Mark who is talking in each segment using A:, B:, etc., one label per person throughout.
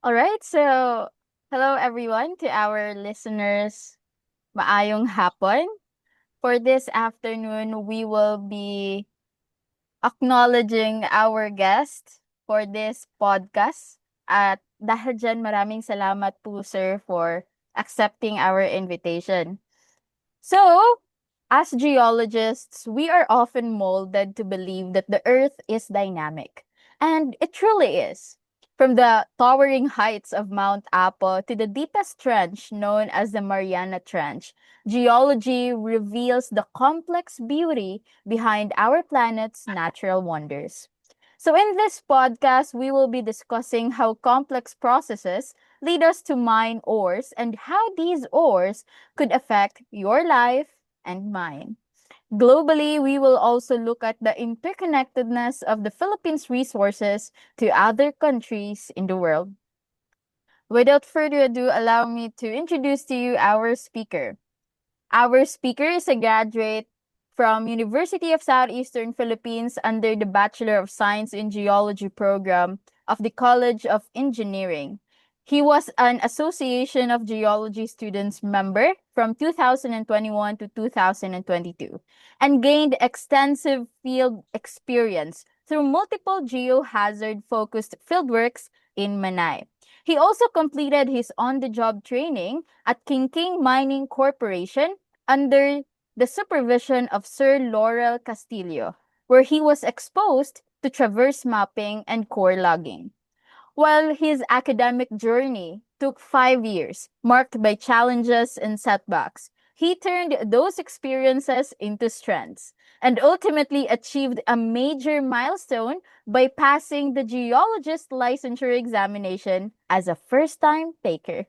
A: All right, so hello everyone to our listeners. Maayong hapon. For this afternoon, we will be acknowledging our guest for this podcast. At dahil dyan, maraming salamat po sir for accepting our invitation. So, as geologists, we are often molded to believe that the Earth is dynamic. And it truly is. From the towering heights of Mount Apo to the deepest trench known as the Mariana Trench, geology reveals the complex beauty behind our planet's natural wonders. So, in this podcast, we will be discussing how complex processes lead us to mine ores and how these ores could affect your life and mine. Globally, we will also look at the interconnectedness of the Philippines' resources to other countries in the world. Without further ado, allow me to introduce to you our speaker. Our speaker is a graduate from University of Southeastern Philippines under the Bachelor of Science in Geology program of the College of Engineering. He was an Association of Geology Students member from 2021 to 2022 and gained extensive field experience through multiple geohazard focused fieldworks in Manay. He also completed his on-the-job training at King Mining Corporation under the supervision of Sir Laurel Castillo, where he was exposed to traverse mapping and core logging. While his academic journey took 5 years, marked by challenges and setbacks, he turned those experiences into strengths and ultimately achieved a major milestone by passing the geologist licensure examination as a first time taker.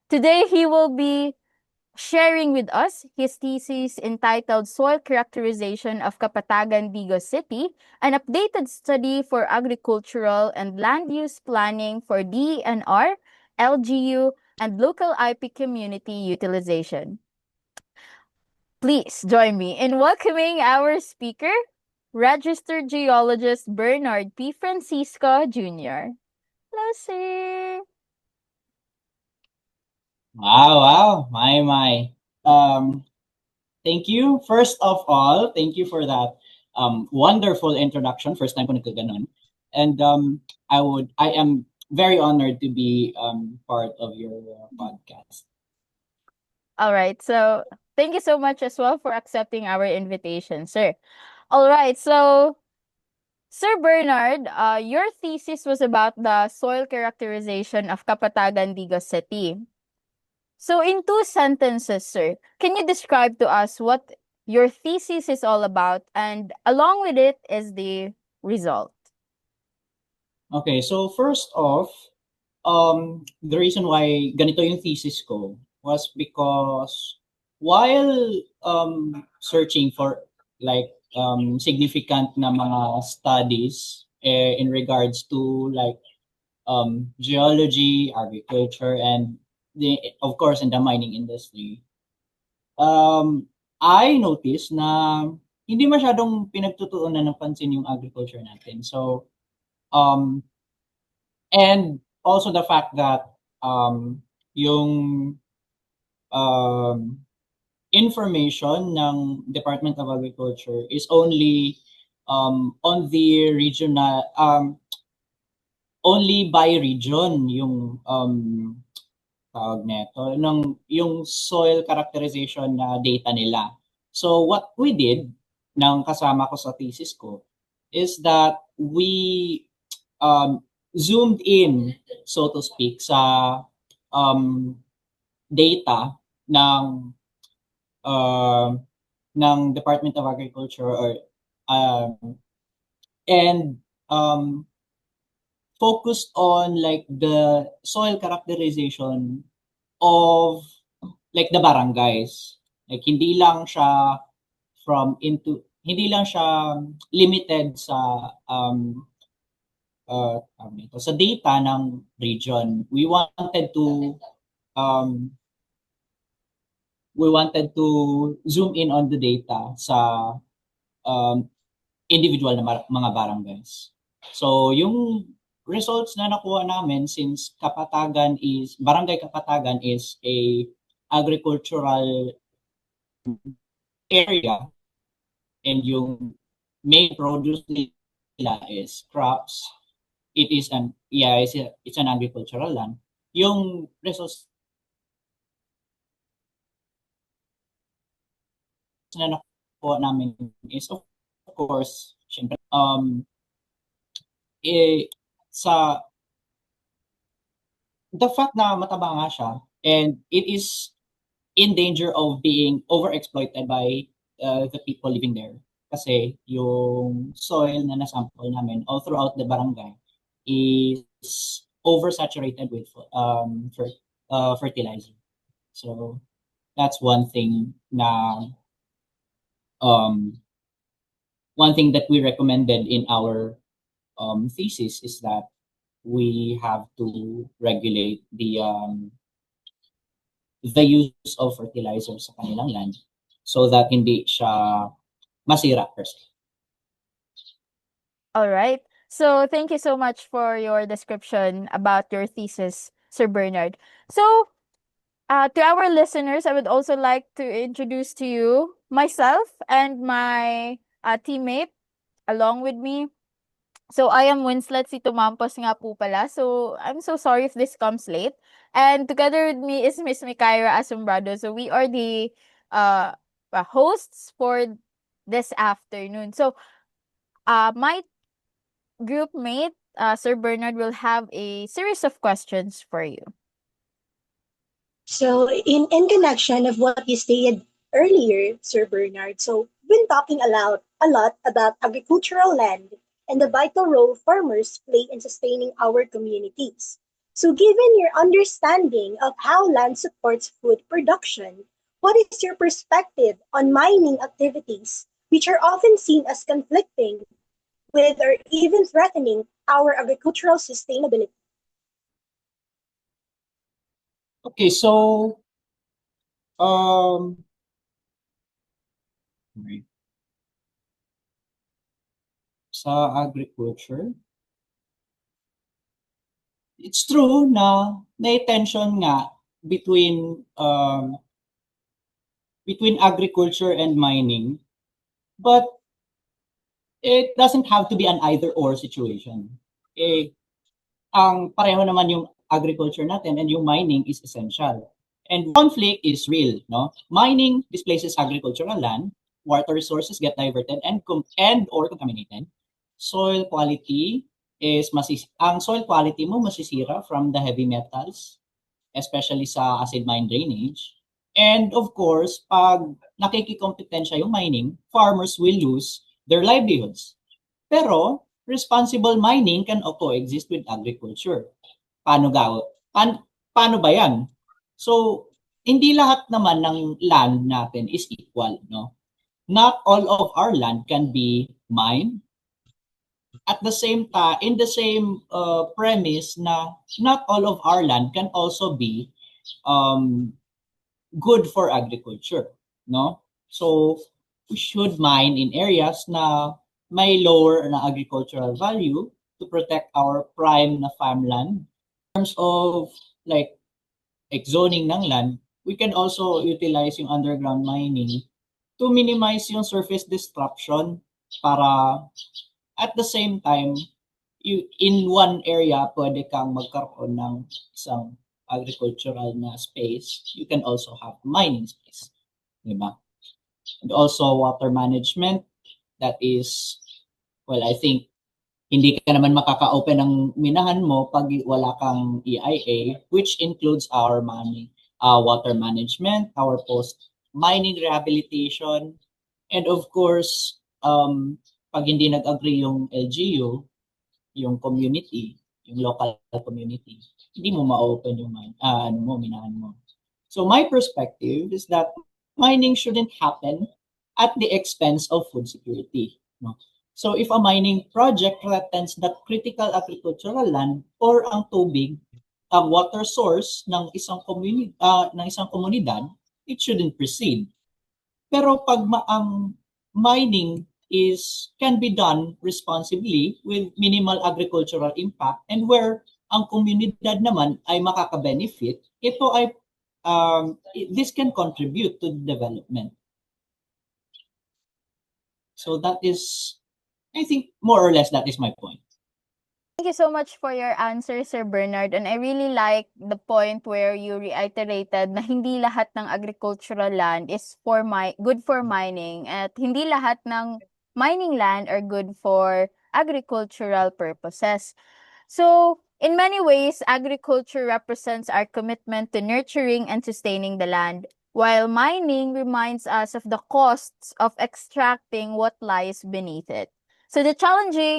A: Today, he will be sharing with us his thesis entitled Soil Characterization of Kapatagan, Digos City, an updated study for agricultural and land use planning for DNR, LGU, and local IP community utilization. Please join me in welcoming our speaker, registered geologist Bernard P. Francisco Jr. Hello, sir.
B: Wow. My. Um, Thank you. First of all, thank you for that wonderful introduction. First time ko nagkaganon. And I am very honored to be part of your podcast.
A: All right. So thank you so much as well for accepting our invitation, sir. All right. So, Sir Bernard, your thesis was about the soil characterization of Kapatagan, Digos City. So, in two sentences, sir, can you describe to us what your thesis is all about, and along with it is the result?
B: Okay, so first off, the reason why ganito yung thesis ko was because while searching for like significant na mga studies in regards to like geology, agriculture, and of course in the mining industry, I noticed na hindi masyadong pinagtutuunan ng pansin yung agriculture natin. So, um, and also the fact that yung um, information ng Department of Agriculture is only on the regional, only by region yung tawag nito, yung soil characterization na data nila. So what we did ng kasama ko sa thesis ko is that we um, zoomed in, so to speak, sa um, data uh, ng Department of Agriculture and focused on like the soil characterization of like the barangays. Like hindi lang siya limited sa sa data ng region. Um we wanted to zoom in on the data sa um individual na mga barangays. So yung results na nakuha namin, since Barangay Kapatagan is a agricultural area, and yung main produce nila is crops. It's an agricultural land. Yung results na nakuha namin is, of course, syempre, sa the fact na mataba nga siya, and it is in danger of being overexploited by the people living there. Kasi yung soil na nasample namin all throughout the barangay is oversaturated with fertilizer. So that's one thing that we recommended in our thesis, is that we have to regulate the use of fertilizer sa kanilang land so that hindi siya masira per se.
A: All right. So thank you so much for your description about your thesis, Sir Bernard. So, to our listeners, I would also like to introduce to you myself and my teammate along with me. So, I am Winslet si Tumampos nga po pala. So, I'm so sorry if this comes late. And together with me is Miss Mikaira Asombrado. So, we are the hosts for this afternoon. So, my group mate, Sir Bernard, will have a series of questions for you.
C: So, in connection of what you stated earlier, Sir Bernard, so we've been talking a lot about agricultural land and the vital role farmers play in sustaining our communities. So, given your understanding of how land supports food production, what is your perspective on mining activities, which are often seen as conflicting with or even threatening our agricultural sustainability?
B: Okay, so sa agriculture, it's true na may tension nga between agriculture and mining, but it doesn't have to be an either-or situation. Ang pareho naman yung agriculture natin and yung mining is essential. And conflict is real, no? Mining displaces agricultural land, water resources get diverted and or contaminated. Soil quality ang soil quality mo masisira from the heavy metals, especially sa acid mine drainage. And of course, pag nakikikompetensya yung mining, farmers will lose their livelihoods. Pero responsible mining can coexist with agriculture. Paano ba yan? So, hindi lahat naman ng land natin is equal, no? Not all of our land can be mined. At the same time, in the same premise na not all of our land can also be good for agriculture, no? So, we should mine in areas na may lower na agricultural value to protect our prime na farmland. In terms of like zoning ng land, we can also utilize yung underground mining to minimize yung surface disruption, para at the same time, in one area, pwede kang magkaroon ng isang agricultural na space. You can also have mining space. Diba? And also water management, that is, well, I think, hindi ka naman makaka-open ng minahan mo pag wala kang EIA, which includes our water management, our post-mining rehabilitation, and of course, pag hindi nag-agree yung LGU, yung community, yung local community, hindi mo ma-open yung minahan mo. So my perspective is that mining shouldn't happen at the expense of food security. No? So if a mining project threatens the critical agricultural land or ang tubig, ang water source ng isang komunidad, it shouldn't proceed. Pero pag ang mining can be done responsibly with minimal agricultural impact, and where ang komunidad naman ay makaka-benefit, this can contribute to development. So that is, I think, more or less that is my point.
A: Thank you so much for your answer, Sir Bernard. And I really like the point where you reiterated na hindi lahat ng agricultural land is good for mining, at hindi lahat ng mining land are good for agricultural purposes. So, in many ways, agriculture represents our commitment to nurturing and sustaining the land, while mining reminds us of the costs of extracting what lies beneath it. So the challenge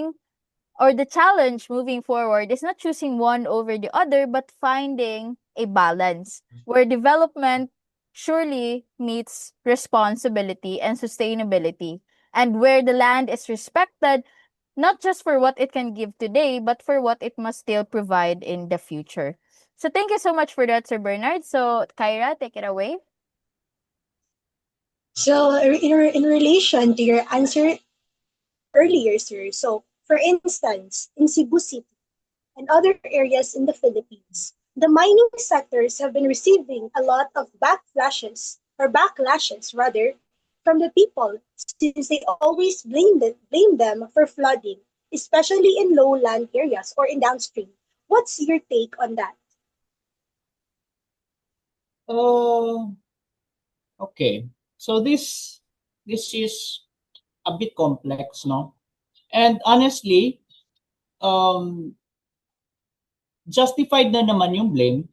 A: moving forward is not choosing one over the other, but finding a balance where development surely meets responsibility and sustainability, and where the land is respected not just for what it can give today, but for what it must still provide in the future. So thank you so much for that, Sir Bernard. So Kyra, take it away.
C: So, in relation to your answer earlier, sir, so for instance, in Cebu City and other areas in the Philippines, the mining sectors have been receiving a lot of backlashes rather, from the people, since they always blame them for flooding, especially in lowland areas or in downstream. What's your take on that?
B: Okay. So this is a bit complex, no? And honestly, justified na naman yung blame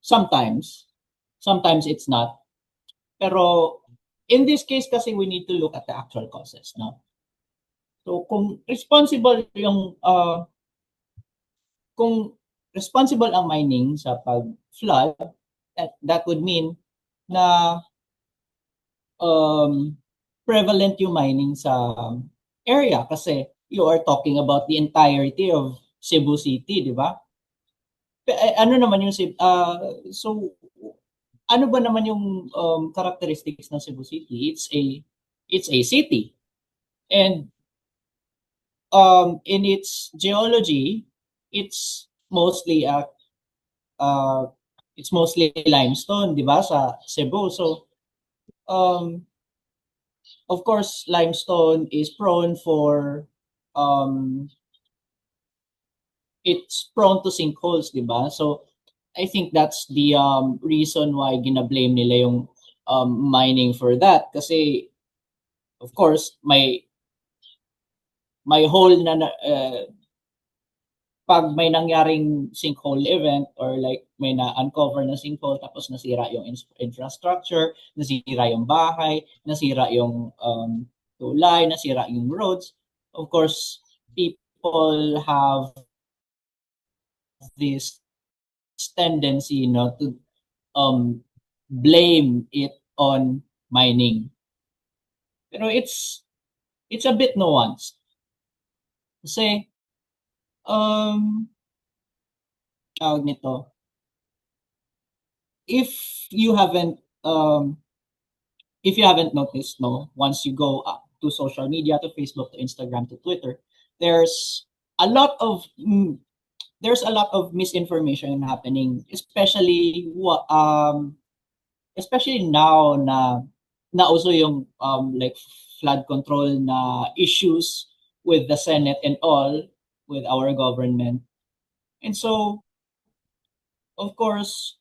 B: sometimes. Sometimes it's not. Pero in this case kasi we need to look at the actual causes, no? So kung responsible ang mining sa pag-flood, that would mean na prevalent yung mining sa area kasi you are talking about the entirety of Cebu City, di ba? Ano naman yung so ano ba naman yung characteristics ng Cebu City? It's a city, and in its geology, it's mostly limestone, di ba, sa Cebu. So of course, limestone is prone to sinkholes, di ba? So I think that's the reason why gina-blame nila yung mining for that. Kasi, of course, may hole na pag may nangyaring sinkhole event or like may na-uncover na sinkhole tapos nasira yung infrastructure, nasira yung bahay, nasira yung tulay, nasira yung roads, of course, people have this tendency, to blame it on mining. Pero it's a bit nuanced. Kasi tawag nito, if you haven't noticed, no, once you go up to social media, to Facebook, to Instagram, to Twitter, there's a lot of misinformation happening, especially now na nauso yung like flood control na issues with the Senate and all, with our government. And so, of course,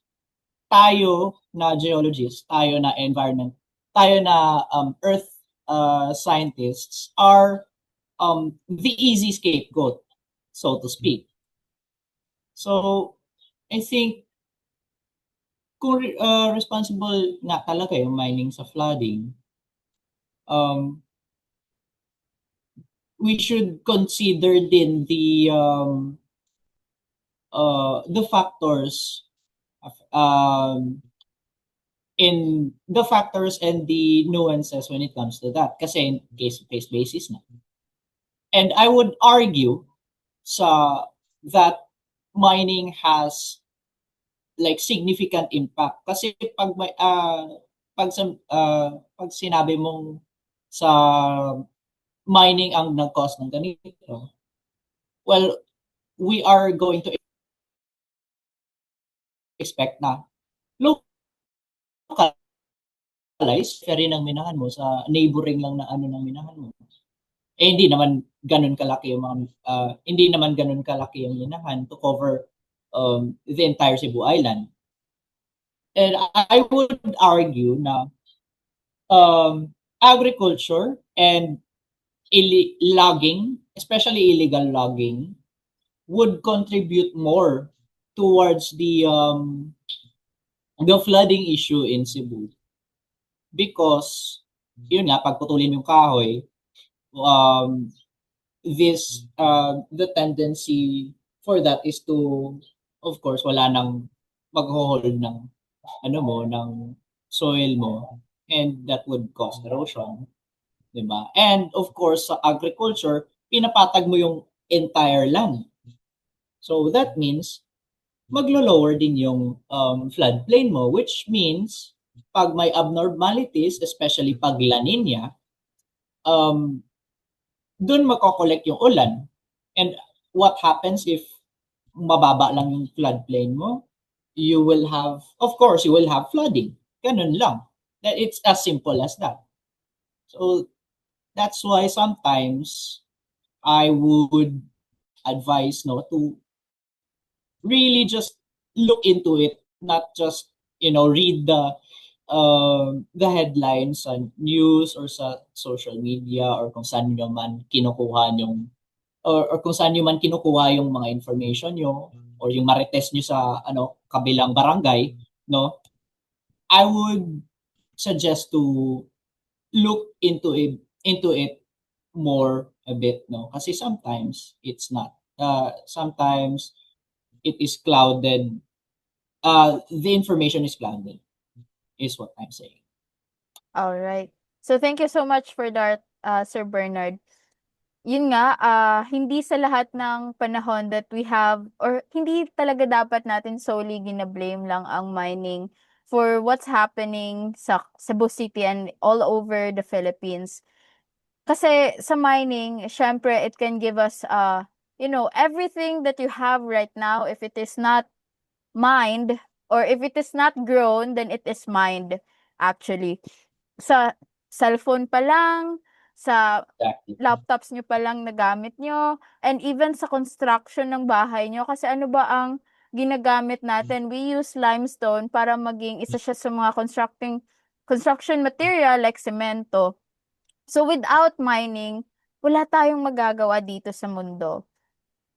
B: tayo na geologists, tayo na environment, tayo na earth scientists are the easy scapegoat, so to speak. So, I think kung responsible nga talaga yung mining sa flooding, we should consider din the factors and the nuances when it comes to that, kasi case basis na. And I would argue that mining has like significant impact, kasi pag sinabi mong sa mining ang nag-cause ng ganito. Well, we are going to expect na localize ka rin ang minahan mo sa neighboring lang na ano ng minahan mo. Hindi naman ganun kalaki yung hindi naman ganun kalaki yung minahan to cover the entire Cebu Island. And I would argue na agriculture and logging, especially illegal logging, would contribute more towards the flooding issue in Cebu. Because, yun nga, pagputulin yung kahoy, the tendency for that is to, of course, wala nang mag-hold ng ng soil mo, and that would cause erosion, diba? And of course, sa agriculture, pinapatag mo yung entire land. So that means maglo-lower din yung floodplain mo, which means pag may abnormalities, especially pag La Nina, dun mako-collect yung ulan. And what happens if mababa lang yung floodplain mo? You will have flooding. Ganun lang. It's as simple as that. So that's why sometimes I would advise to really just look into it, not just read the headlines sa news or sa social media or kung saan nyo man kinukuha yung or kung saan nyo man kinukuha yung mga information nyo or yung marites nyo sa kabilang barangay, no? I would suggest to look into it more a bit, no? Kasi sometimes it's not. Sometimes it is clouded. The information is clouded, is what I'm saying.
A: All right. So thank you so much for that, Sir Bernard. Yun nga, hindi sa lahat ng panahon that we have or hindi talaga dapat natin solely gina-blame lang ang mining for what's happening sa Cebu City and all over the Philippines. Kasi sa mining, syempre it can give us everything that you have right now, if it is not mined or if it is not grown, then it is mined actually. Sa cellphone pa lang, sa
B: Exactly.
A: laptops nyo pa lang na gamit nyo, and even sa construction ng bahay nyo. Kasi ano ba ang ginagamit natin? We use limestone para maging isa siya sa mga construction material like semento. So without mining, wala tayong magagawa dito sa mundo.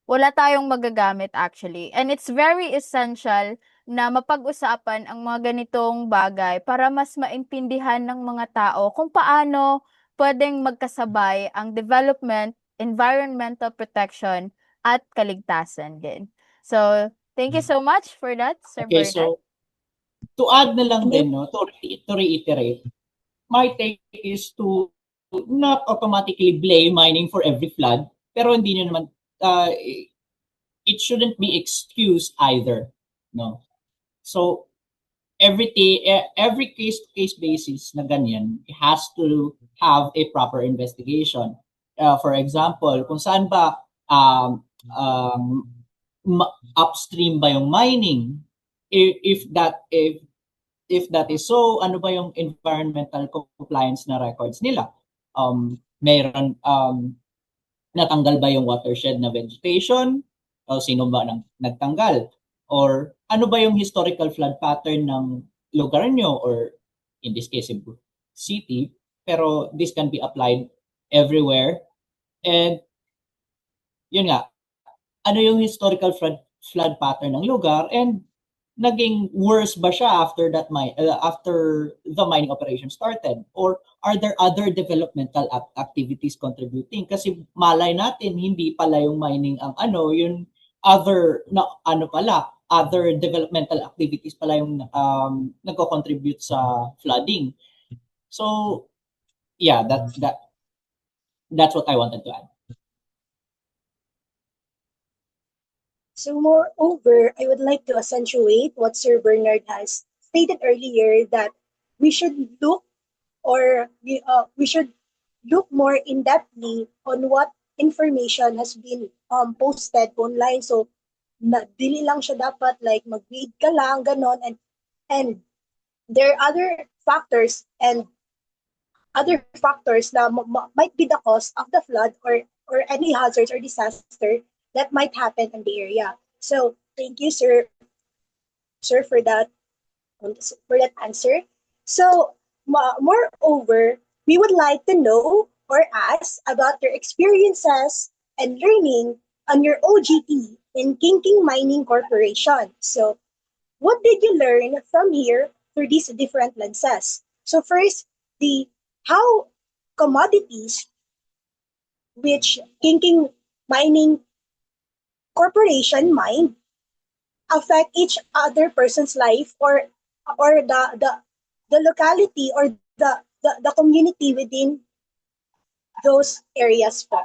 A: Wala tayong magagamit actually. And it's very essential na mapag-usapan ang mga ganitong bagay para mas maintindihan ng mga tao kung paano pwedeng magkasabay ang development, environmental protection, at kaligtasan din. So, thank you so much for that, Sir
B: Okay,
A: Bernard.
B: so to add na lang din, to reiterate, my take is to not automatically blame mining for every flood, pero hindi nyo naman, it shouldn't be excused either, no? So, every case-to-case basis na ganyan, it has to have a proper investigation. For example, kung saan ba upstream ba yung mining? If that is so, ano ba yung environmental compliance na records nila? Mayroon natanggal ba yung watershed na vegetation? O sino ba nagtanggal? Or ano ba yung historical flood pattern ng lugar nyo, or in this case Cebu City, pero this can be applied everywhere. And yun nga, ano yung historical flood pattern ng lugar, and naging worse ba siya after the mining operation started, or are there other developmental activities contributing? Kasi malay natin hindi pala yung mining ang yung other developmental activities pala yung nagko-contribute sa flooding. So yeah, that's what I wanted to add.
C: So moreover, I would like to accentuate what Sir Bernard has stated earlier, that we should look, or we should look more in-depthly on what information has been posted online. So, dili lang siya dapat like mag-read ka lang, ganon. And there are other factors and other factors na might be the cause of the flood or any hazards or disaster that might happen in the area. So, thank you, sir, for that answer. So, moreover, we would like to know or ask about your experiences and learning on your OGT in Kinking Mining Corporation. So, what did you learn from here through these different lenses? So, first, the how commodities which Kinking Mining Corporation mine affect each other person's life or the locality or the community within those areas po.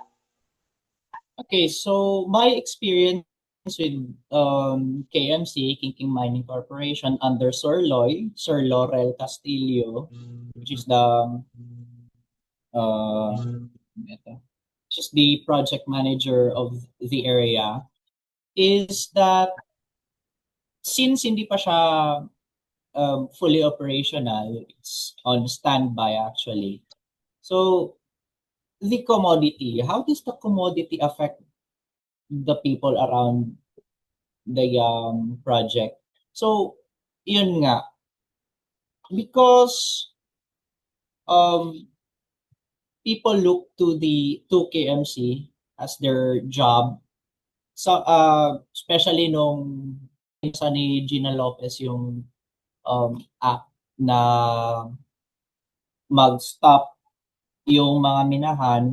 B: Okay, so my experience with KMC, Kinking Mining Corporation, under Sir Laurel Castillo, which is uh, ito, which is the project manager of the area, is that since hindi pa siya fully operational, it's on standby actually. So the commodity, how does the commodity affect the people around the project? So yun nga, because um people look to KMC as their job. So especially nung sa ni Gina Lopez yung act na mag-stop yung mga minahan,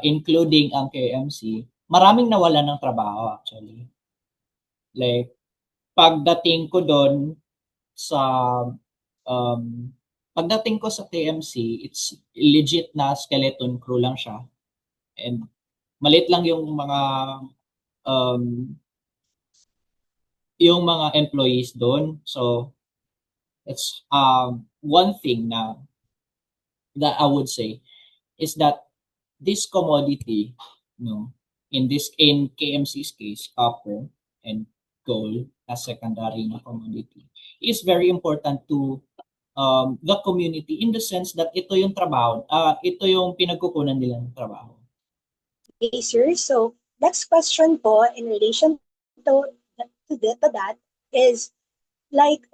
B: including ang KMC, maraming nawalan ng trabaho actually. Like, pagdating ko doon sa um, pagdating ko sa KMC, it's legit na skeleton crew lang siya. And malit lang um, yung mga employees doon. So, it's one thing na that I would say is that this commodity, in KMC's case, copper and gold as secondary na commodity, is very important to the community in the sense that ito yung trabaho, ito yung pinagkukunan nila ng trabaho.
C: Okay, sir. So, next question po in relation to to that is like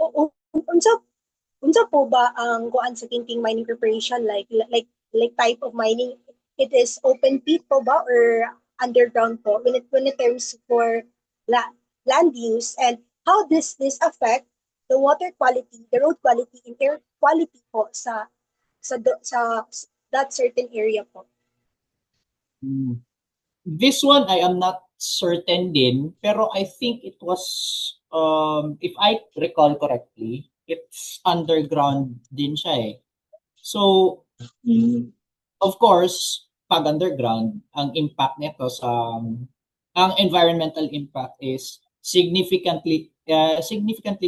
C: unsa po ba ang kuan sa Kinking Mining Corporation like type of mining, it is open pit po ba or underground po when it terms for la, land use, and how does this affect the water quality, the road quality and air quality po sa that certain area po?
B: This one I am not certain din, pero I think it was if I recall correctly, it's underground din siya eh. So of course, pag underground, ang impact nito ang environmental impact is significantly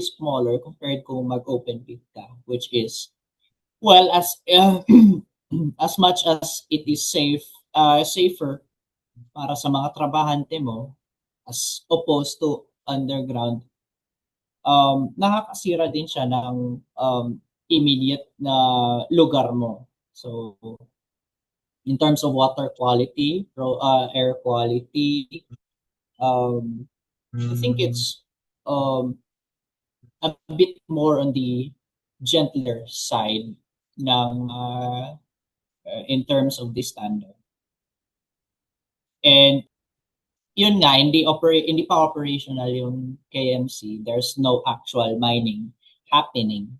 B: smaller compared kung mag-open pit ka, which is well as much as it is safer para sa mga trabahante mo as opposed to underground, nakakasira din siya ng immediate na lugar mo. So in terms of water quality, air quality, I think it's a bit more on the gentler side ng in terms of the standard. And yun nga, hindi pa operational yung KMC. There's no actual mining happening.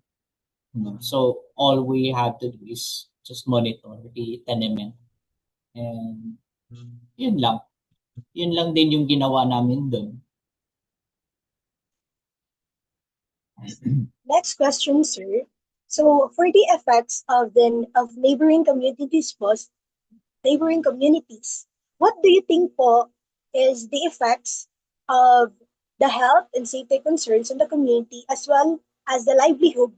B: So all we have to do is just monitor the tenement. And yun lang. Yun lang din yung ginawa namin doon.
C: Next question, sir. So, for the effects of neighboring communities what do you think po is the effects of the health and safety concerns in the community as well as the livelihood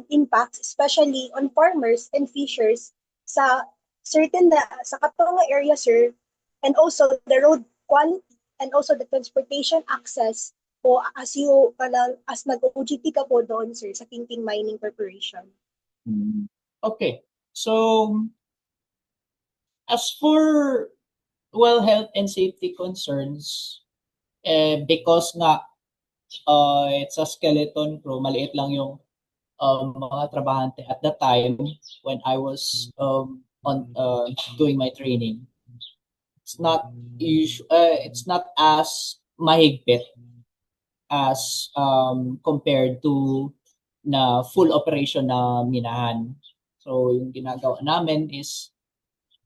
C: impacts, especially on farmers and fishers sa sa katong area, sir, and also the road quality and also the transportation access po as nag-OJT ka po doon, sir, sa Kingking Mining Corporation.
B: Okay. So, as for health and safety concerns, because nga it's a skeleton crew, maliit lang yung mga trabahante at the time when I was doing my training. It's not as mahigpit as compared to na full operation na minahan. So yung ginagawa namin is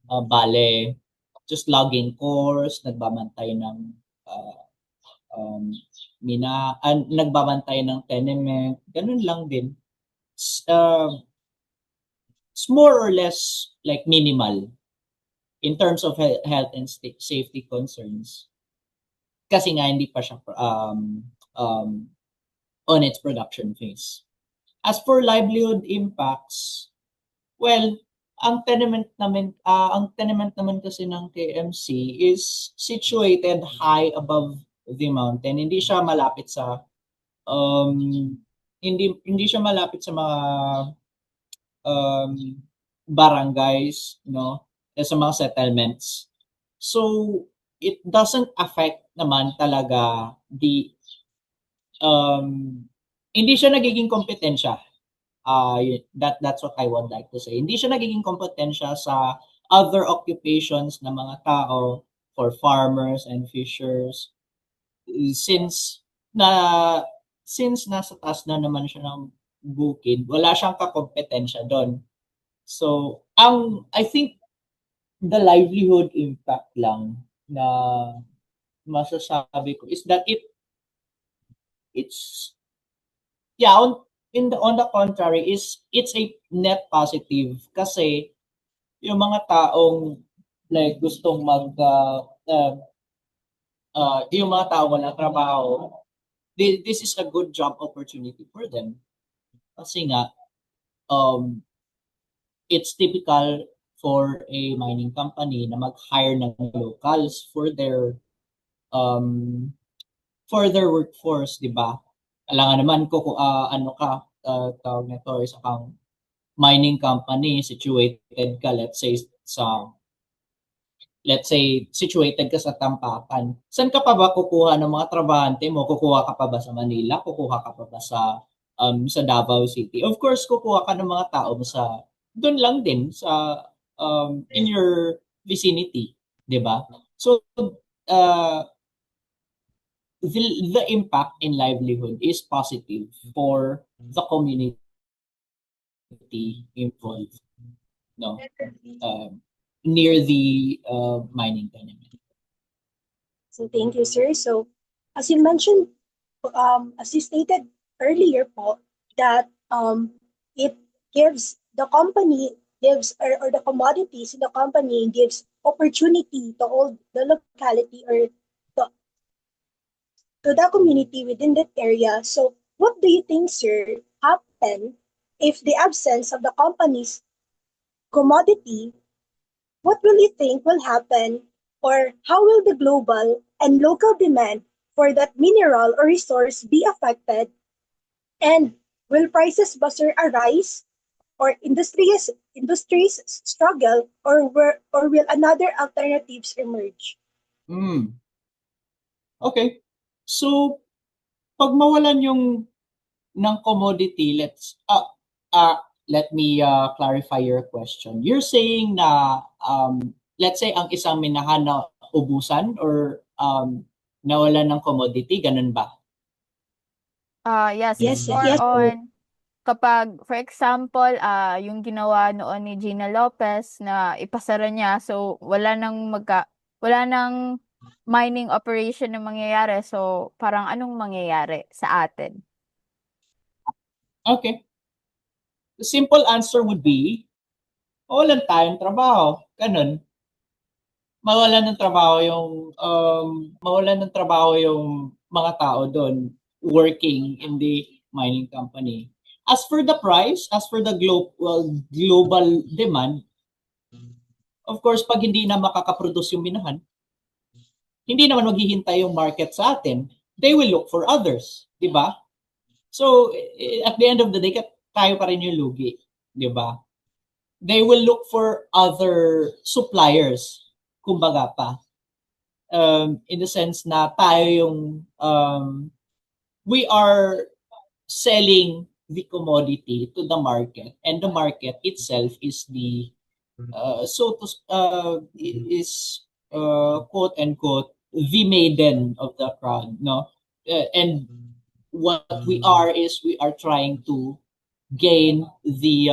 B: bale just logging course, nagbabantay ng nagbabantay ng tenement, ganun lang din. It's more or less like minimal in terms of health and safety concerns. Kasi nga hindi pa siya on its production phase. As for livelihood impacts, well, ang tenement naman kasi ng KMC is situated high above the mountain. Hindi siya malapit sa hindi siya malapit sa mga barangays, sa mga settlements. So it doesn't affect naman talaga the hindi siya nagiging kompetensya. That's what I would like to say. Hindi siya nagiging kompetensya sa other occupations ng mga tao, for farmers and fishers, since nasa taas na naman siya ng bukid, wala siyang kakompetensya doon. So, I think the livelihood impact lang na masasabi ko is that on the contrary is it's a net positive kasi yung mga taong like gustong yung mga tao walang trabaho, this is a good job opportunity for them. Kasi nga it's typical for a mining company na mag-hire ng locals for their workforce, di ba? Alangan naman tawag nito, isa kang mining company, situated ka, let's say situated ka sa Tampakan. Saan ka pa ba kukuha ng mga trabahante mo? Kukuha ka pa ba sa Manila? Kukuha ka pa ba sa Davao City? Of course, kukuha ka ng mga tao doon lang din sa in your vicinity, 'di ba? So the impact in livelihood is positive for the community involved, no? Near the mining tenement.
C: So thank you, sir. So as you mentioned, as you stated earlier po, that it gives the commodities in the company gives opportunity to all the locality or to the community within that area. So what do you think, sir, happen if the absence of the company's commodity? What will you think will happen, or how will the global and local demand for that mineral or resource be affected? And will prices buzzer arise, or industries struggle, or will another alternatives emerge?
B: Okay. So pag mawalan ng commodity, let me clarify your question. You're saying na let's say ang isang minahan na ubusan or nawalan ng commodity, ganun ba?
A: Yes,
C: Yes,
A: more
C: yes.
A: on kapag, for example, yung ginawa noon ni Gina Lopez na ipasara niya, so wala nang mining operation na mangyayari. So, parang anong mangyayari sa atin?
B: Okay. The simple answer would be, mawalan tayong trabaho. Ganun. Mawalan ng trabaho yung mga tao doon working in the mining company. As for the price, as for the global demand, Of course, pag hindi na makakaproduce yung minahan, hindi naman maghihintay yung market sa atin. They will look for others, di ba? So, at the end of the day, tayo pa rin yung lugi, di ba? They will look for other suppliers, kumbaga pa. In the sense na tayo yung, we are selling the commodity to the market, and the market itself is the, is quote unquote the maiden of the crowd, no? And what we are is we are trying to gain the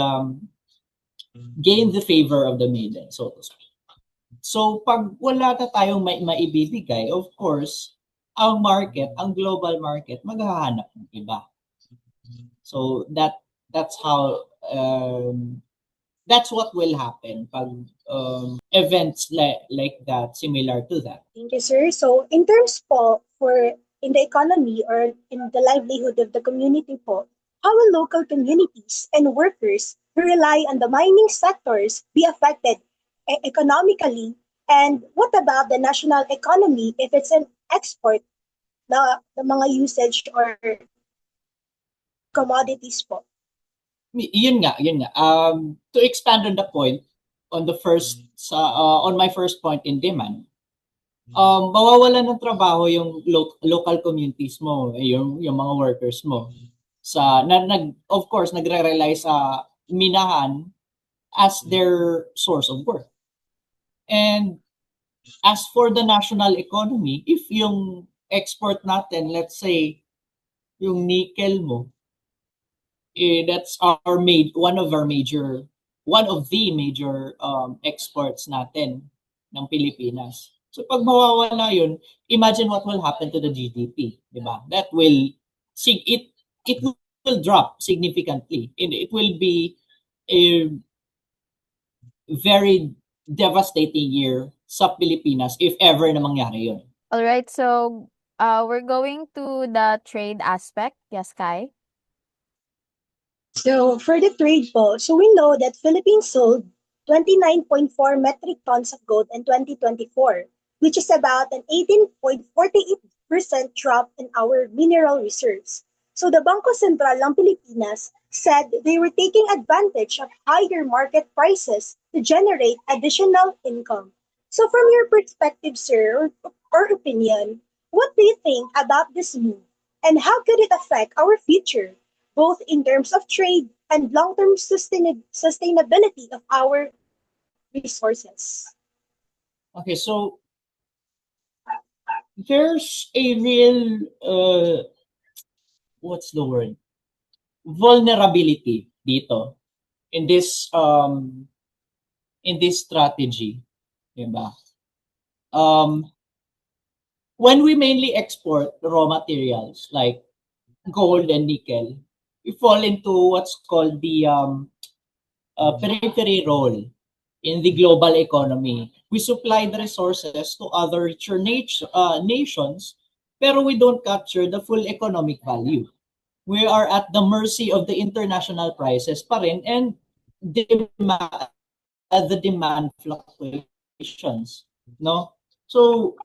B: favor of the maiden, so to speak. So pag wala na tayong maibibigay, of course, ang market, ang global market, maghahanap ng iba. So that's how that's what will happen pag events like that, similar to that.
C: Thank you, sir. So, in terms po for in the economy or in the livelihood of the community po, how will local communities and workers who rely on the mining sectors be affected economically? And what about the national economy if it's an export the mga usage or commodities po?
B: Yun nga. To expand on the point, on the first on my first point in demand, mawawalan ng trabaho yung local communities mo, yung mga workers mo. Of course, nagre-rely sa minahan as their source of work. And as for the national economy, if yung export natin, let's say, yung nickel mo, that's one of the major exports natin ng Pilipinas. So pag mawawala yun, imagine what will happen to the GDP, di ba? That will it will drop significantly. And it will be a very devastating year sa Pilipinas if ever na mangyari yun.
A: All right, so we're going to the trade aspect. Yes, Kai?
C: So, for the trade po, so we know that Philippines sold 29.4 metric tons of gold in 2024, which is about an 18.48% drop in our mineral reserves. So the Bangko Sentral ng Pilipinas said they were taking advantage of higher market prices to generate additional income. So from your perspective, sir, or opinion, what do you think about this move? And how could it affect our future, both in terms of trade and long-term sustainability of our resources?
B: Okay, so there's a real what's the word? Vulnerability dito in this strategy, diba? When we mainly export raw materials like gold and nickel, we fall into what's called the periphery role in the global economy. We supply the resources to other richer nations, pero we don't capture the full economic value. We are at the mercy of the international prices pa rin and the demand fluctuations, no? So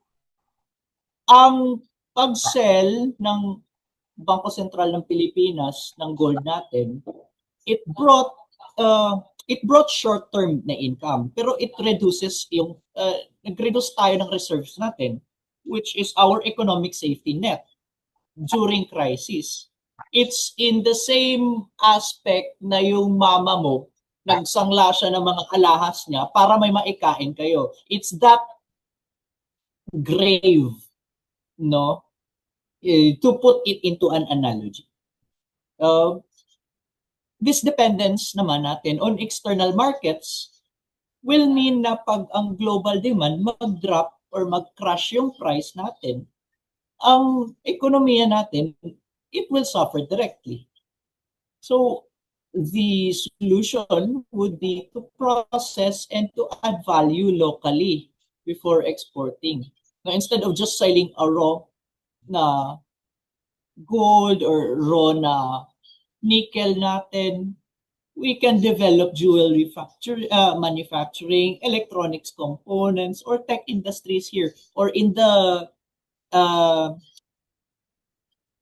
B: ang pag-sell ng Bangko Sentral ng Pilipinas ng gold natin, it brought short-term na income, pero it reduces nag-reduce tayo ng reserves natin, which is our economic safety net during crisis. It's in the same aspect na yung mama mo, nagsangla siya ng mga alahas niya para may maikain kayo. It's that grave, no? To put it into an analogy. This dependence naman natin on external markets will mean na pag ang global demand mag-drop or mag-crash yung price natin, ang ekonomiya natin, it will suffer directly. So the solution would be to process and to add value locally before exporting. Now, instead of just selling a raw na gold or raw na nickel natin, we can develop jewelry manufacturing, electronics components, or tech industries here, or uh,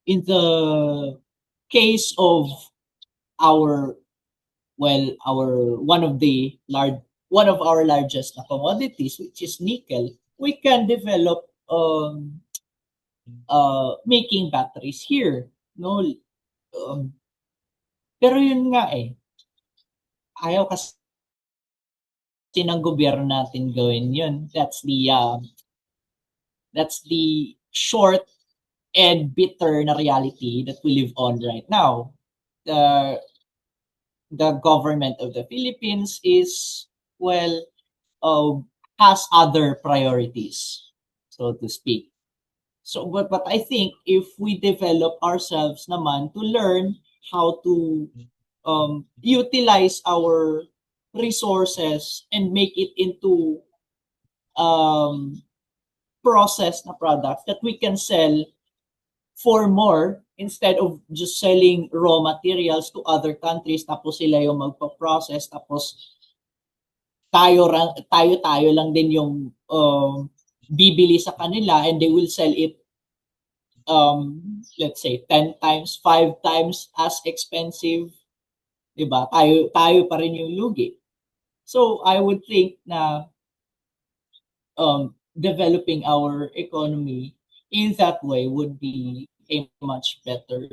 B: in the case of our one of our largest commodities, which is nickel, we can develop making batteries here, no? Um, pero yun nga ayaw kasi ng gobyerno natin gawin yun. That's the short and bitter na reality that we live on right now. The government of the Philippines is, well, has other priorities, so to speak. So, but I think if we develop ourselves naman to learn how to utilize our resources and make it into processed na products that we can sell for more instead of just selling raw materials to other countries tapos sila yung magpa-process tapos tayo lang din yung bibili sa kanila and they will sell it let's say 10 times, 5 times as expensive, 'di ba? Tayo pa rin yung lugi. So I would think na developing our economy in that way would be a much better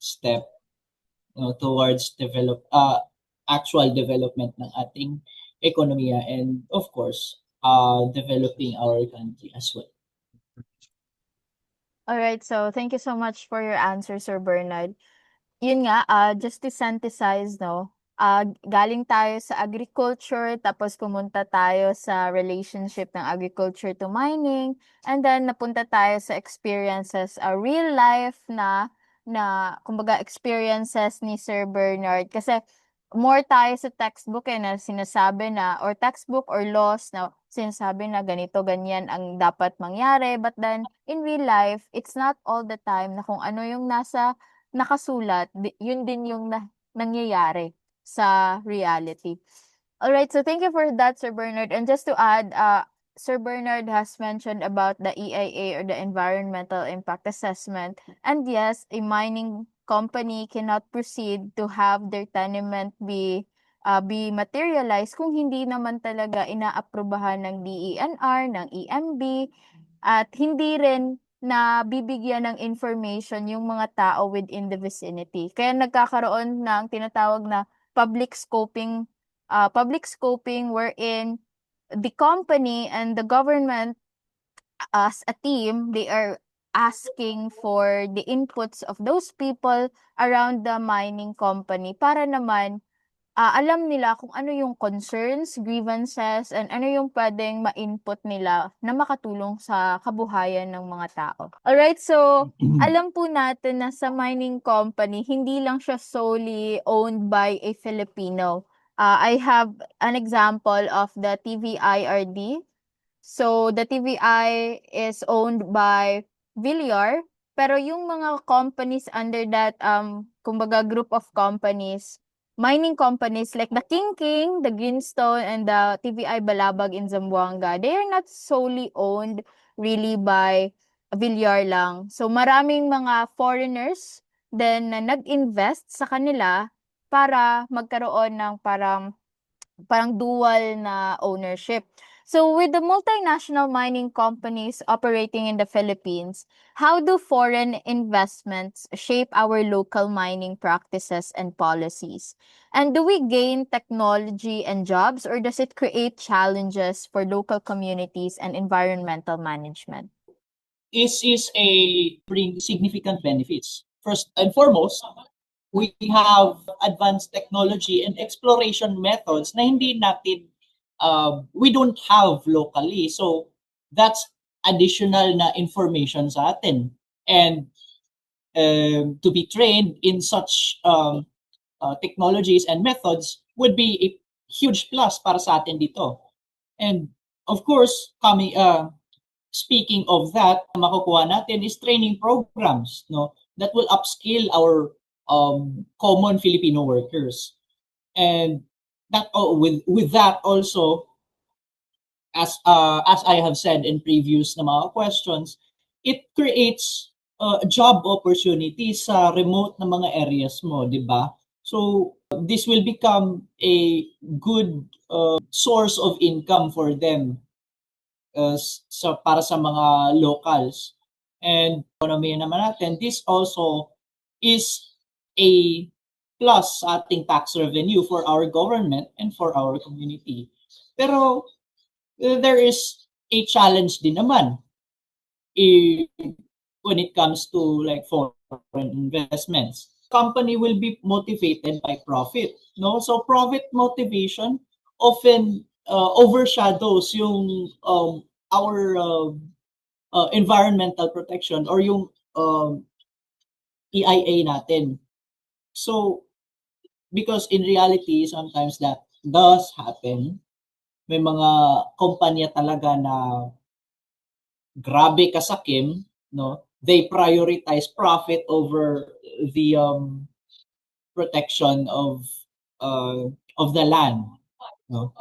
B: step, towards actual development ng ating ekonomiya and of course developing our country as well.
A: All right, so thank you so much for your answer, Sir Bernard. Yun nga, just to synthesize, no, galing tayo sa agriculture, tapos pumunta tayo sa relationship ng agriculture to mining, and then napunta tayo sa experiences, real life na kumbaga experiences ni Sir Bernard. Kasi more tayo sa textbook na sinasabi na, or textbook or laws na sinasabi na ganito, ganyan ang dapat mangyari. But then, in real life, it's not all the time na kung ano yung nasa nakasulat, yun din yung nangyayari sa reality. Alright, so thank you for that, Sir Bernard. And just to add, Sir Bernard has mentioned about the EIA, or the Environmental Impact Assessment. And yes, a mining company cannot proceed to have their tenement be materialized kung hindi naman talaga inaaprubahan ng DENR, ng EMB, at hindi rin na bibigyan ng information yung mga tao within the vicinity. Kaya nagkakaroon ng tinatawag na public scoping wherein the company and the government as a team, they are asking for the inputs of those people around the mining company para naman alam nila kung ano yung concerns, grievances, and ano yung pwedeng ma-input nila na makatulong sa kabuhayan ng mga tao. Alright, so alam po natin na sa mining company, hindi lang siya solely owned by a Filipino. I have an example of the TVIRD. So, the TVI is owned by Villar, pero yung mga companies under that, kumbaga group of companies, mining companies like the King, the Greenstone, and the TVI Balabag in Zamboanga, they are not solely owned really by Villar lang. So, maraming mga foreigners then na nag-invest sa kanila para magkaroon ng parang dual na ownership. So with the multinational mining companies operating in the Philippines, how do foreign investments shape our local mining practices and policies? And do we gain technology and jobs, or does it create challenges for local communities and environmental management?
B: Is bring significant benefits. First and foremost, we have advanced technology and exploration methods na hindi natin we don't have locally. So that's additional na information sa atin. And to be trained in such technologies and methods would be a huge plus para sa atin dito. And of course, speaking of that, makukuha natin is training programs, no, that will upskill our common Filipino workers. And that with that also, as I have said in previous na mga questions, it creates job opportunities sa remote na mga areas mo, di ba? So this will become a good source of income for them para sa mga locals. And economy naman natin, this also is a plus sa ating tax revenue for our government and for our community. Pero there is a challenge din naman when it comes to like foreign investments. Company will be motivated by profit, no? So profit motivation often overshadows yung our environmental protection or yung EIA natin. So because in reality sometimes that does happen. May mga kumpanya talaga na grabe kasakim, no? They prioritize profit over the protection of the land, no?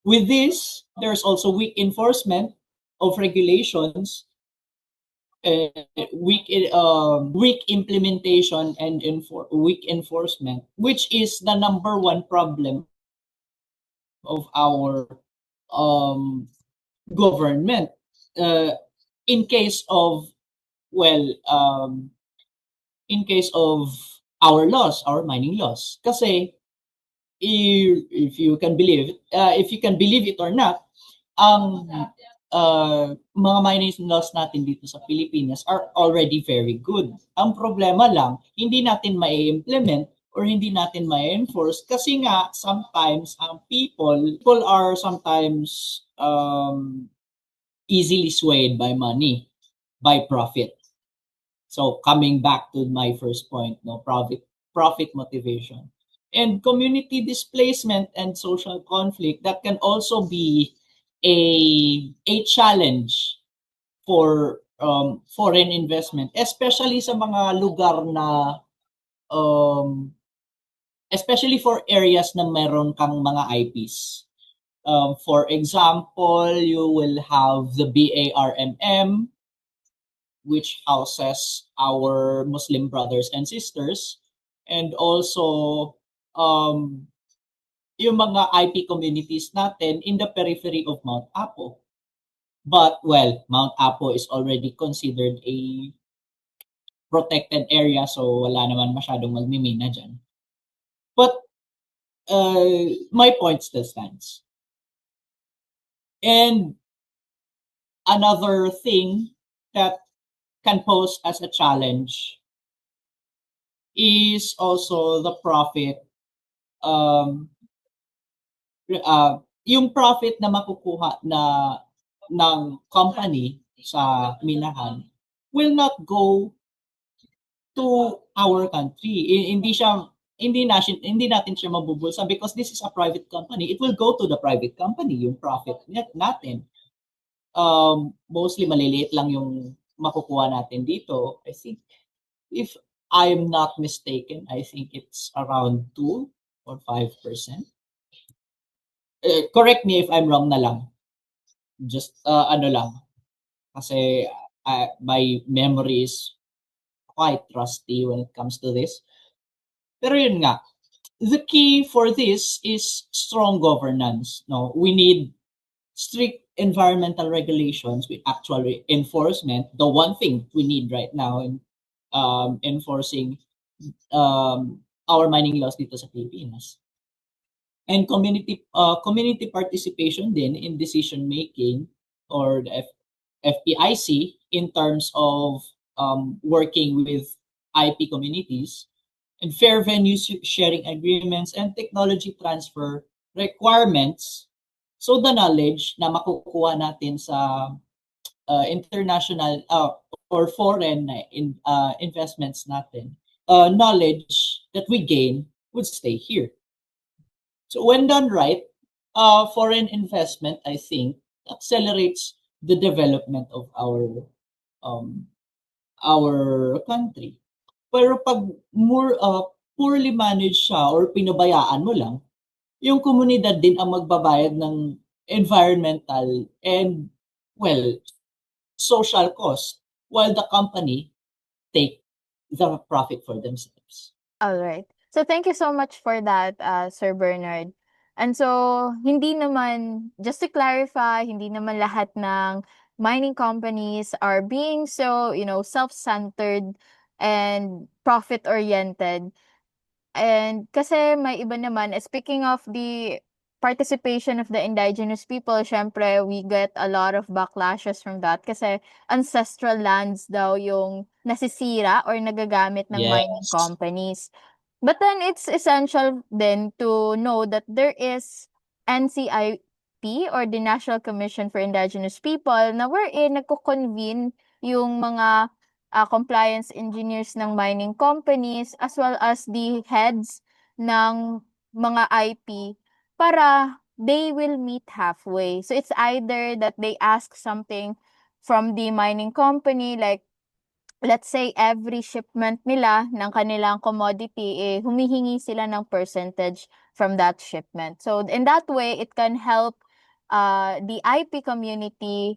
B: With this, there's also weak enforcement of regulations, weak implementation and weak enforcement, which is the number one problem of our government in case of in case of our laws, our mining laws. Kasi if you can believe it or not, ang mga mining laws natin dito sa Pilipinas are already very good. Ang problema lang, hindi natin ma-implement or hindi natin ma-enforce kasi nga sometimes ang people are sometimes easily swayed by money, by profit. So coming back to my first point, no, profit motivation. And community displacement and social conflict, that can also be a challenge for foreign investment, especially sa mga lugar na especially for areas na meron kang mga IPs. For example, you will have the BARMM, which houses our Muslim brothers and sisters, and also yung mga IP communities natin in the periphery of Mount Apo. But, well, Mount Apo is already considered a protected area, so wala naman masyadong magmimina dyan. But, my point still stands. And another thing that can pose as a challenge is also the profit. Yung profit na makukuha ng company sa minahan will not go to our country. Hindi natin siya mabubulsa because this is a private company. It will go to the private company, yung profit natin. Mostly maliliit lang yung makukuha natin dito. I think, if I'm not mistaken, I think it's around 2 or 5%. Correct me if I'm wrong na lang. Just ano lang. Kasi my memory is quite rusty when it comes to this. Pero yun nga, the key for this is strong governance. No, we need strict environmental regulations with actual enforcement. The one thing we need right now in enforcing our mining laws dito sa Pilipinas. And community participation din in decision making, or the FPIC, in terms of working with IP communities, and fair venue sharing agreements and technology transfer requirements. So the knowledge na makukuha natin sa international or foreign investments natin, knowledge that we gain would stay here. So when done right, foreign investment, I think, accelerates the development of our country. Pero pag more poorly managed siya or pinabayaan mo lang, yung komunidad din ang magbabayad ng environmental and, well, social cost while the company take the profit for themselves.
A: All right. So thank you so much for that, Sir Bernard. And so, hindi naman, just to clarify, hindi naman lahat ng mining companies are being so, self-centered and profit-oriented. And kasi may iba naman, speaking of the participation of the indigenous people, syempre, we get a lot of backlashes from that kasi ancestral lands daw yung nasisira or nagagamit ng mining
B: Yes.
A: companies. But then it's essential then to know that there is NCIP or the National Commission for Indigenous People na wherein nagko-convene yung mga compliance engineers ng mining companies as well as the heads ng mga IP para they will meet halfway. So it's either that they ask something from the mining company, like let's say every shipment nila ng kanilang commodity, humihingi sila ng percentage from that shipment. So in that way, it can help the IP community.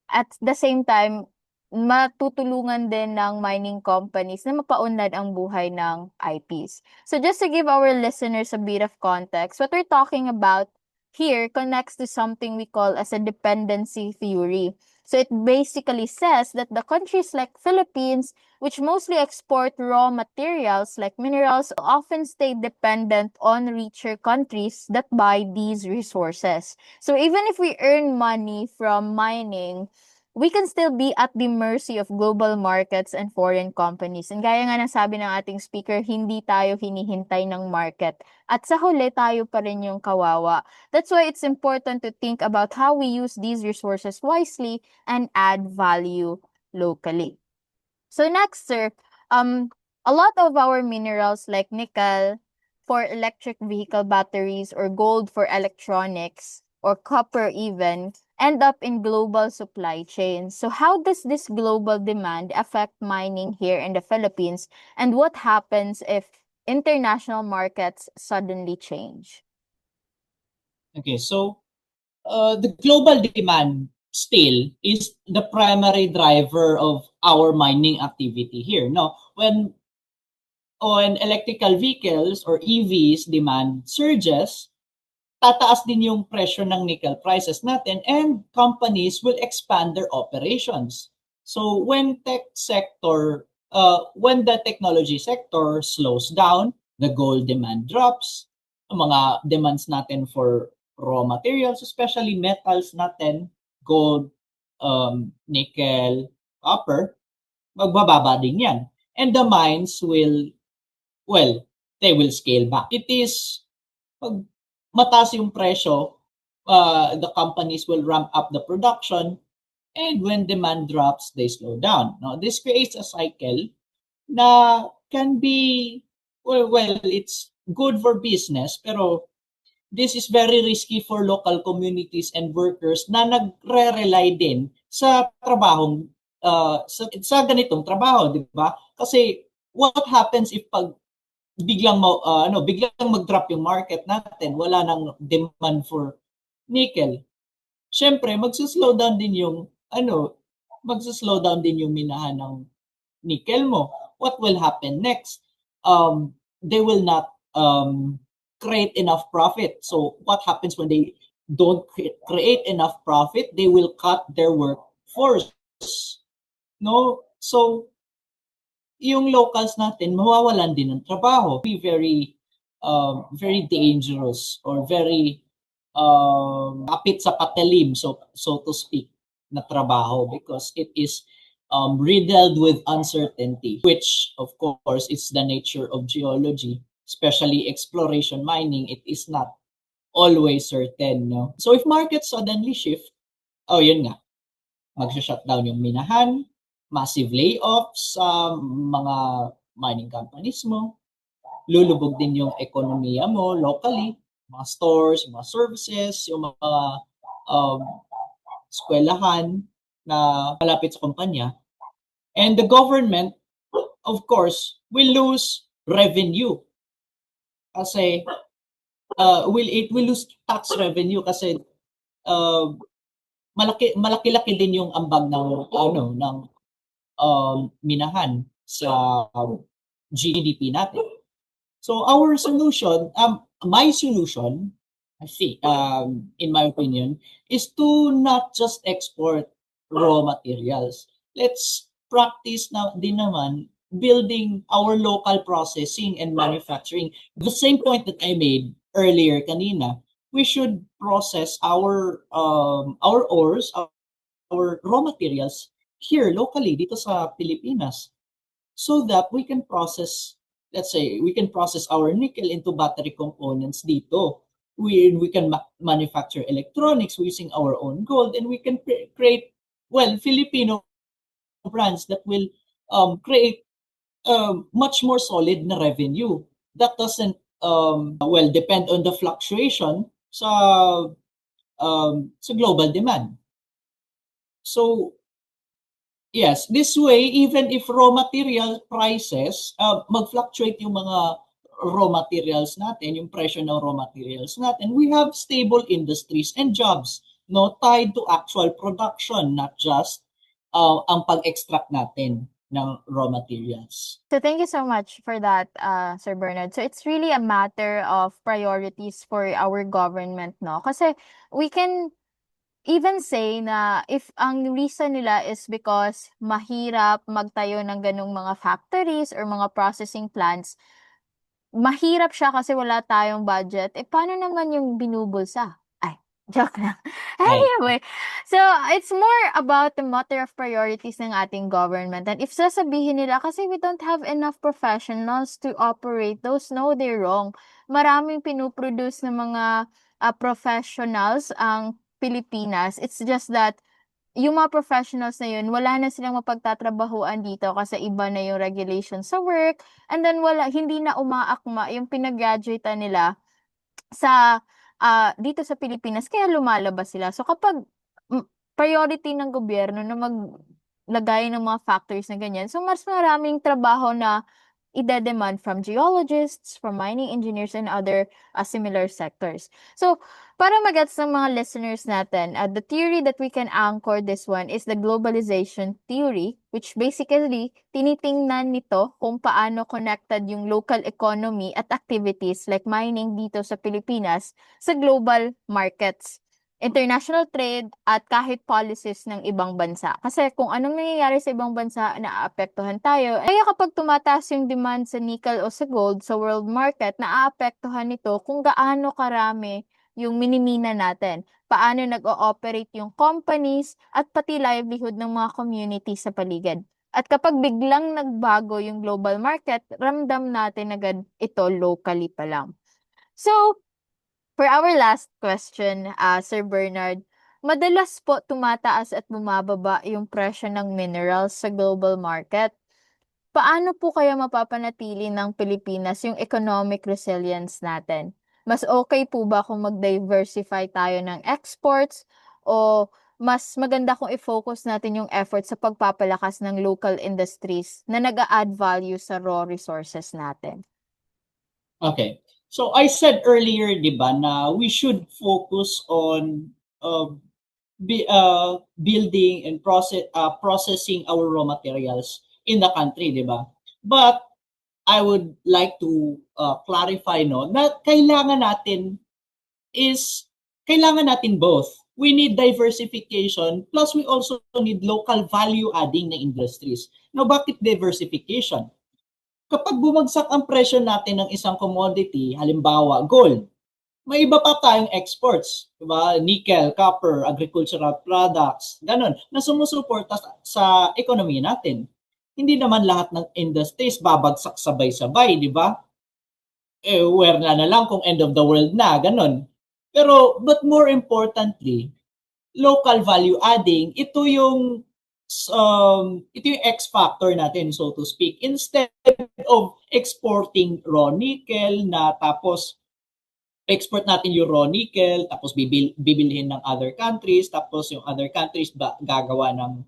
A: At the same time, matutulungan din ng mining companies na mapaunlad ang buhay ng IPs. So just to give our listeners a bit of context, what we're talking about here connects to something we call as a dependency theory. So it basically says that the countries like Philippines, which mostly export raw materials like minerals, often stay dependent on richer countries that buy these resources. So even if we earn money from mining, we can still be at the mercy of global markets and foreign companies. And gaya nga ng sabi ng ating speaker, hindi tayo hinihintay ng market. At sa huli, tayo pa rin yung kawawa. That's why it's important to think about how we use these resources wisely and add value locally. So next, sir, a lot of our minerals like nickel for electric vehicle batteries or gold for electronics or copper even end up in global supply chains. So how does this global demand affect mining here in the Philippines, and what happens if international markets suddenly change?
B: Okay, so the global demand still is the primary driver of our mining activity here. No, when electrical vehicles or EVs demand surges, tataas din yung presyo ng nickel prices natin and companies will expand their operations. So when when the technology sector slows down, the gold demand drops, ang mga demands natin for raw materials, especially metals natin, gold, nickel, copper, magbababa din yan. And the mines they will scale back. It is, pag mataas yung presyo, the companies will ramp up the production, and when demand drops, they slow down. Now, this creates a cycle na can be, it's good for business, pero this is very risky for local communities and workers na nagre-rely din sa trabahong, sa ganitong trabaho, di ba? Kasi what happens if pag biglang mag-drop yung market natin, wala nang demand for nickel. Syempre, magso-slow down din yung minahan ng nickel mo. What will happen next? They will not create enough profit. So what happens when they don't create enough profit? They will cut their workforce. No? So yung locals natin mawawalan din ng trabaho. Be very dangerous or very kapit sa patalim, so to speak, na trabaho, because it is riddled with uncertainty, which of course is the nature of geology, especially exploration mining. It is not always certain, no? So if markets suddenly shift, yun nga, magsha-shutdown yung minahan, massive layoffs sa mga mining companies mo, lulubog din yung ekonomiya mo locally, mga stores, mga services, yung mga eskwelahan na malapit sa kumpanya. And the government, of course, will lose revenue. Kasi it will lose tax revenue kasi malaki-laki din yung ambag ng minahan sa GDP natin. So our solution, my solution, I think, in my opinion, is to not just export raw materials. Let's practice din naman building our local processing and manufacturing. The same point that I made earlier kanina, we should process our ores, our raw materials here locally dito sa Pilipinas so that we can process, let's say, we can process our nickel into battery components dito. We can manufacture electronics using our own gold, and we can create, Filipino brands that will create much more solid na revenue that doesn't depend on the fluctuation sa global demand. So yes, this way, even if raw material prices, mag-fluctuate yung mga raw materials natin, yung presyo ng raw materials natin, we have stable industries and jobs, no, tied to actual production, not just ang pag-extract natin ng raw materials.
A: So thank you so much for that, Sir Bernard. So it's really a matter of priorities for our government, no? Kasi we can even say na if ang reason nila is because mahirap magtayo ng ganung mga factories or mga processing plants, mahirap siya kasi wala tayong budget, paano naman yung binubulsa? Ay, joke lang. Anyway, so it's more about the matter of priorities ng ating government. And if sasabihin nila, kasi we don't have enough professionals to operate those, no, they're wrong. Maraming pinuproduce ng mga professionals ang Pilipinas. It's just that yung mga professionals na yun, wala na silang mapagtatrabahuan dito kasi iba na yung regulations sa work, and then hindi na umaakma yung pinag-graduatean nila sa dito sa Pilipinas, kaya lumalabas sila. So kapag priority ng gobyerno na maglagay ng mga factories na ganyan, so mas maraming trabaho na ide-demand from geologists, from mining engineers, and other similar sectors. So, para magets ng mga listeners natin, the theory that we can anchor this one is the globalization theory, which basically, tinitingnan nito kung paano connected yung local economy at activities like mining dito sa Pilipinas sa global markets, international trade, at kahit policies ng ibang bansa. Kasi kung anong nangyayari sa ibang bansa, naaapektuhan tayo. Kaya kapag tumataas yung demand sa nickel o sa gold sa world market, naaapektuhan nito kung gaano karami yung minimina natin. Paano nag-ooperate yung companies at pati livelihood ng mga community sa paligid. At kapag biglang nagbago yung global market, ramdam natin agad ito locally pa lang. So, for our last question, Sir Bernard, madalas po tumataas at bumababa yung presyo ng minerals sa global market. Paano po kaya mapapanatili ng Pilipinas yung economic resilience natin? Mas okay po ba kung mag-diversify tayo ng exports o mas maganda kung i-focus natin yung effort sa pagpapalakas ng local industries na nag-a-add value sa raw resources natin?
B: Okay. So I said earlier, di ba, na we should focus on building and processing our raw materials in the country, di ba? But I would like to clarify, no, na kailangan natin both. We need diversification, plus we also need local value adding na industries. Now, bakit diversification? Kapag bumagsak ang presyo natin ng isang commodity, halimbawa gold, may iba pa tayong exports, diba? Nickel, copper, agricultural products, ganun, na sumusuporta sa ekonomiya natin. Hindi naman lahat ng industries babagsak sabay-sabay, di ba? Where na lang kung end of the world na, ganun. Pero, but more importantly, local value adding, ito yung X factor natin, so to speak. Instead of exporting raw nickel na tapos export natin yung raw nickel, tapos bibilhin ng other countries, tapos yung other countries gagawa ng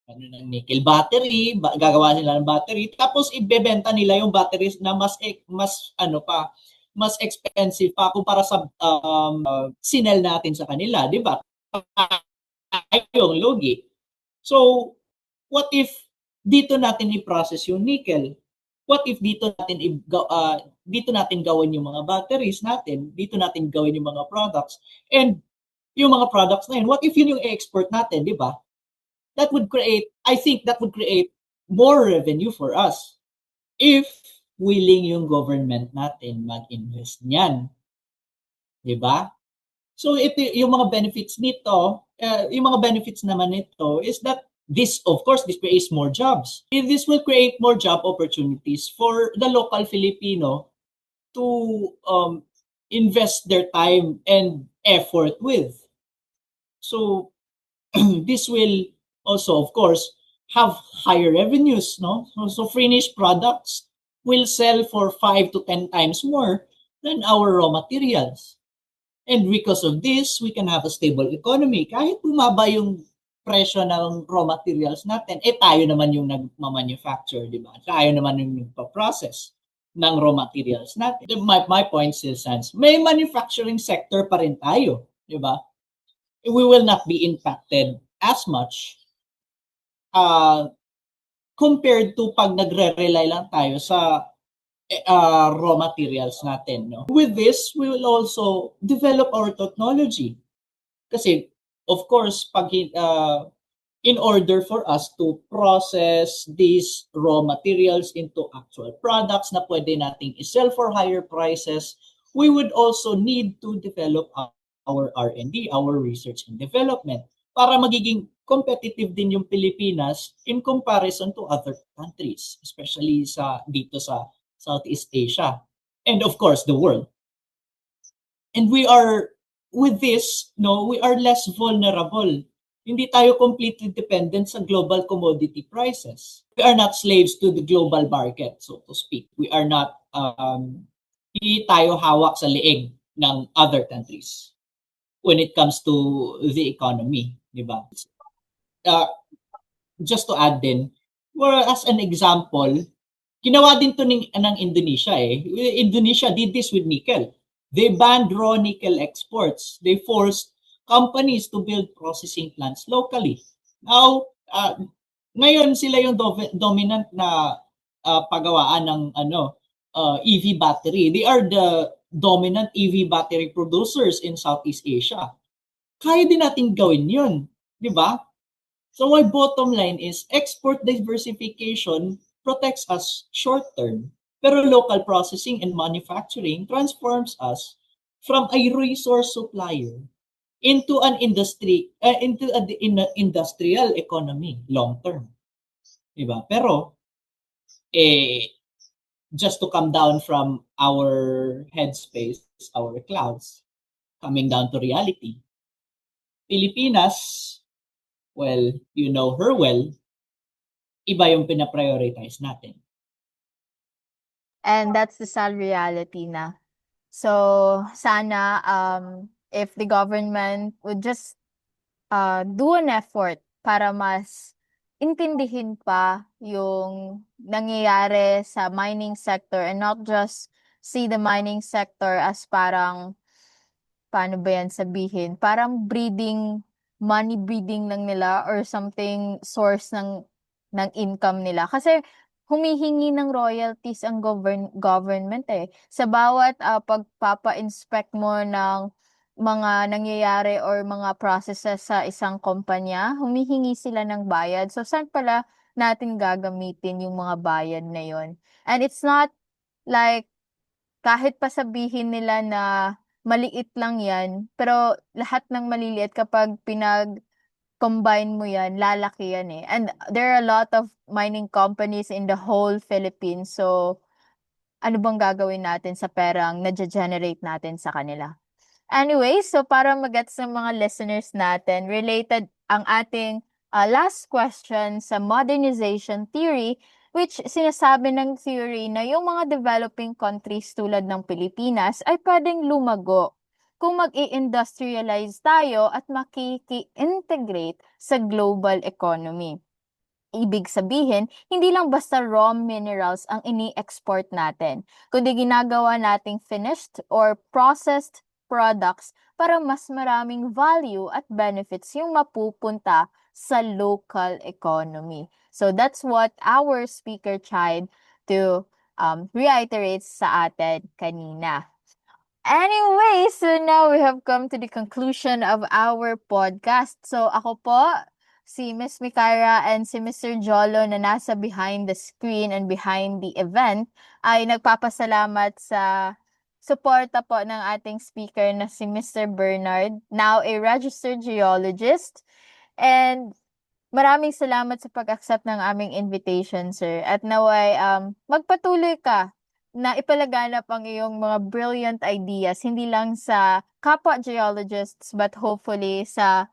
B: ano ng nickel battery, gagawa sila ng battery, tapos ibebenta nila yung batteries na mas ano pa, mas expensive pa kumpara sa sinel natin sa kanila, di ba? Yung lugi. So, what if dito natin i-process yung nickel? What if dito natin gawin yung mga batteries natin, dito natin gawin yung mga products, and yung mga products na yun, what if yun yung i-export natin, di ba? I think that would create more revenue for us if willing yung government natin mag-invest niyan. Di ba? So ito yung mga benefits nito, yung mga benefits naman nito is that this, of course, this creates more jobs. This will create more job opportunities for the local Filipino to invest their time and effort with. So this will also, of course, have higher revenues, no? So finished products will sell for 5 to 10 times more than our raw materials. And because of this, we can have a stable economy. Kahit bumaba yung presyo ng raw materials natin, tayo naman yung nagmamanufacture, di ba? Tayo naman yung nagpa-process ng raw materials natin. My point still stands. May manufacturing sector pa rin tayo, di ba? We will not be impacted as much compared to pag nagre-rely lang tayo sa raw materials natin. No? With this, we will also develop our technology. Kasi, of course, in order for us to process these raw materials into actual products na pwede nating isell for higher prices, we would also need to develop our R&D, our research and development, para magiging competitive din yung Pilipinas in comparison to other countries, especially dito sa Southeast Asia, and of course the world. And with this, we are less vulnerable. Hindi tayo completely dependent sa global commodity prices. We are not slaves to the global market, so to speak. We are not, hindi tayo hawak sa leeg ng other countries when it comes to the economy, di ba? Just to add din, as an example, ginawa din to ng Indonesia eh. Indonesia did this with nickel. They banned raw nickel exports. They forced companies to build processing plants locally. Now, ngayon sila yung dominant na paggawaan ng EV battery. They are the dominant EV battery producers in Southeast Asia. Kaya din natin gawin yun, di ba? So my bottom line is export diversification protects us short term, pero local processing and manufacturing transforms us from a resource supplier into an industrial economy long term. Diba? Pero just to come down from our headspace, our clouds, coming down to reality. Pilipinas, well, you know her well, iba yung pinaprioritize natin.
A: And that's the sad reality na. So, sana if the government would just do an effort para mas intindihin pa yung nangyayari sa mining sector and not just see the mining sector as parang, paano ba yan sabihin? Parang money breeding lang nila or something source ng income nila. Kasi humihingi ng royalties ang government eh. Sa bawat pagpapa-inspect mo ng mga nangyayari or mga processes sa isang kumpanya, humihingi sila ng bayad. So, saan pala natin gagamitin yung mga bayad na yon? And it's not like kahit pa sabihin nila na maliit lang yan, pero lahat ng maliliit kapag combine mo yan, lalaki yan eh. And there are a lot of mining companies in the whole Philippines. So, ano bang gagawin natin sa perang na-generate natin sa kanila? Anyway, so para mag-gets ng mga listeners natin, related ang ating last question sa modernization theory, which sinasabi ng theory na yung mga developing countries tulad ng Pilipinas ay pwedeng lumago kung mag-i-industrialize tayo at makiki-integrate sa global economy. Ibig sabihin, hindi lang basta raw minerals ang ini-export natin, kundi ginagawa nating finished or processed products para mas maraming value at benefits yung mapupunta sa local economy. So that's what our speaker tried to reiterate sa atin kanina. Anyway, so now we have come to the conclusion of our podcast. So ako po, si Miss Mikaira and si Mr. Jolo na nasa behind the screen and behind the event ay nagpapasalamat sa suporta po ng ating speaker na si Mr. Bernard, now a registered geologist. And maraming salamat sa pag-accept ng aming invitation, sir. At naway magpatuloy ka na ipalaganap ang iyong mga brilliant ideas, hindi lang sa kapwa geologists, but hopefully sa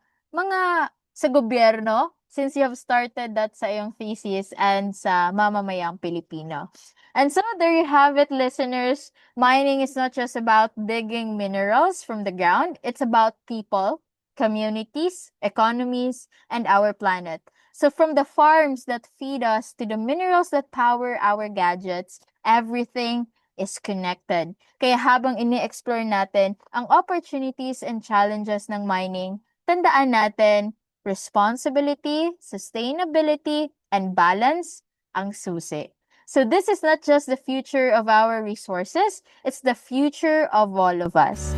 A: gobyerno, since you have started that sa iyong thesis, and sa mamamayang Pilipino. And so there you have it, listeners. Mining is not just about digging minerals from the ground. It's about people, communities, economies, and our planet. So from the farms that feed us to the minerals that power our gadgets, everything is connected. Kaya habang ini-explore natin ang opportunities and challenges ng mining, tandaan natin, responsibility, sustainability, and balance ang susi. So this is not just the future of our resources, it's the future of all of us.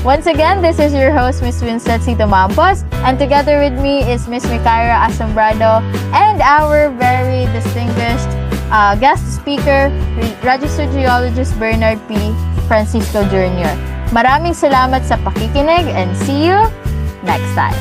A: Once again, this is your host, Miss Winslet Cito Mampos, and together with me is Miss Mikaira Asombrado and our very distinguished guest speaker, Registered Geologist Bernard P. Francisco Jr. Maraming salamat sa pakikinig and see you next time.